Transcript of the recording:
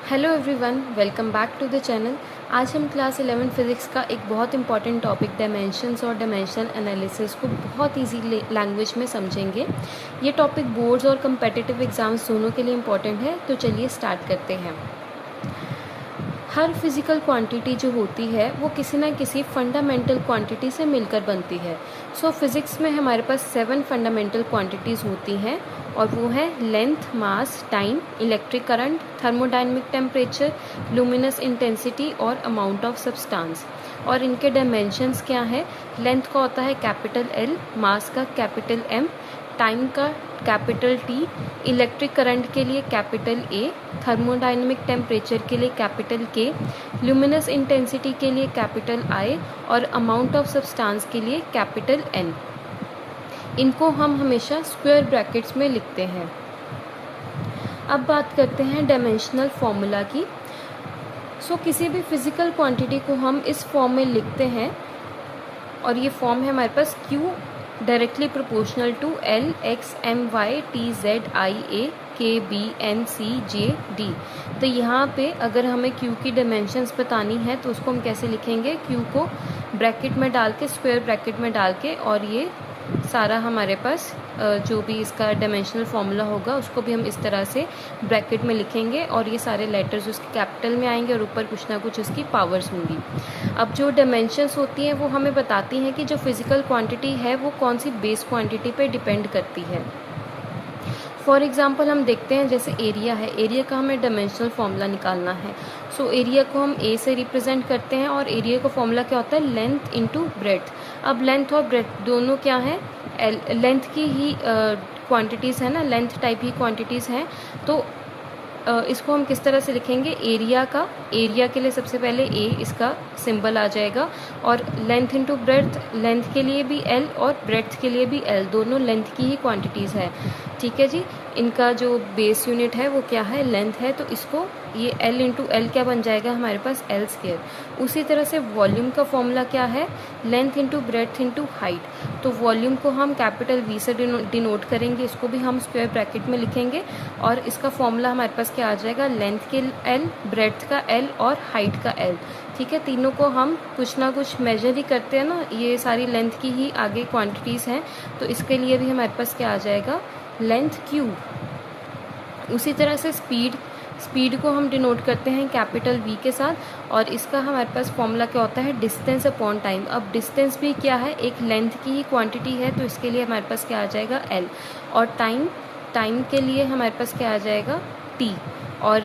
Hello everyone, welcome back to the channel. आज हम class 11 physics का एक बहुत इंपॉर्टेंट टॉपिक डायमेंशंस और डायमेंशनल एनालिसिस को बहुत इजी लैंग्वेज में समझेंगे। ये टॉपिक बोर्ड्स और कम्पिटिटिव एग्ज़ाम्स दोनों के लिए इम्पॉर्टेंट है, तो चलिए स्टार्ट करते हैं। हर फिज़िकल क्वांटिटी जो होती है वो किसी ना किसी फंडामेंटल क्वांटिटी से मिलकर बनती है। सो फिज़िक्स में हमारे पास 7 फंडामेंटल क्वांटिटीज़ होती हैं और वो है length, mass, time, electric current, thermodynamic temperature, luminous intensity और अमाउंट ऑफ सब्सटेंस। और इनके डायमेंशंस क्या है? लेंथ का होता है कैपिटल L, मास का कैपिटल M, टाइम का कैपिटल T, इलेक्ट्रिक करंट के लिए कैपिटल A, थर्मोडायनेमिक टेम्परेचर के लिए कैपिटल K, ल्यूमिनस इंटेंसिटी के लिए कैपिटल I और अमाउंट ऑफ सब्सटेंस के लिए कैपिटल N। इनको हम हमेशा स्क्वायर ब्रैकेट्स में लिखते हैं। अब बात करते हैं डायमेंशनल फॉर्मूला की। किसी भी फिजिकल क्वांटिटी को हम इस फॉर्म में लिखते हैं और ये फॉर्म है हमारे पास Q directly proportional to L X M Y T Z I A K B N C J D। तो यहाँ पे अगर हमें Q की डायमेंशंस बतानी है तो उसको हम कैसे लिखेंगे? Q को ब्रैकेट में डाल के, स्क्वायर ब्रैकेट में डाल के, और ये सारा हमारे पास जो भी इसका डायमेंशनल फार्मूला होगा उसको भी हम इस तरह से ब्रैकेट में लिखेंगे और ये सारे लेटर्स उसके कैपिटल में आएंगे और ऊपर कुछ ना कुछ उसकी पावर्स होंगी। अब जो डायमेंशंस होती हैं वो हमें बताती हैं कि जो फिज़िकल क्वांटिटी है वो कौन सी बेस क्वांटिटी पे डिपेंड करती है। फॉर एग्ज़ाम्पल हम देखते हैं, जैसे एरिया है, एरिया का हमें डायमेंशनल फार्मूला निकालना है। एरिया को हम ए से रिप्रेजेंट करते हैं और एरिया का फार्मूला क्या होता है? Length into breadth. अब लेंथ और ब्रेड्थ दोनों क्या है? लेंथ की ही क्वांटिटीज़ है ना, लेंथ टाइप ही क्वांटिटीज़ हैं। तो इसको हम किस तरह से लिखेंगे? एरिया के लिए सबसे पहले ए इसका सिंबल आ जाएगा और लेंथ इंटू ब्रेड्थ, लेंथ के लिए भी एल और ब्रेड्थ के लिए भी एल, दोनों लेंथ की ही क्वांटिटीज़ है। ठीक है जी। इनका जो बेस यूनिट है वो क्या है? लेंथ है। तो इसको ये एल इंटू एल क्या बन जाएगा हमारे पास? L square. उसी तरह से वॉल्यूम का फॉर्मूला क्या है? Length into breadth into height. तो वॉल्यूम को हम कैपिटल वी से डिनोट करेंगे, इसको भी हम स्क्वायर ब्रैकेट में लिखेंगे और इसका फॉर्मूला हमारे पास क्या आ जाएगा? लेंथ के एल, ब्रेड्थ का एल और हाइट का एल। ठीक है, तीनों को हम कुछ ना कुछ मेजर ही करते हैं ना, ये सारी लेंथ की ही आगे क्वांटिटीज़ हैं, तो इसके लिए भी हमारे पास क्या आ जाएगा? Length Q. उसी तरह से स्पीड को हम डिनोट करते हैं कैपिटल वी के साथ और इसका हमारे पास फॉर्मूला क्या होता है? Distance upon time. अब डिस्टेंस भी क्या है? एक लेंथ की ही क्वांटिटी है, तो इसके लिए हमारे पास क्या आ जाएगा? एल। और टाइम के लिए हमारे पास क्या आ जाएगा? टी।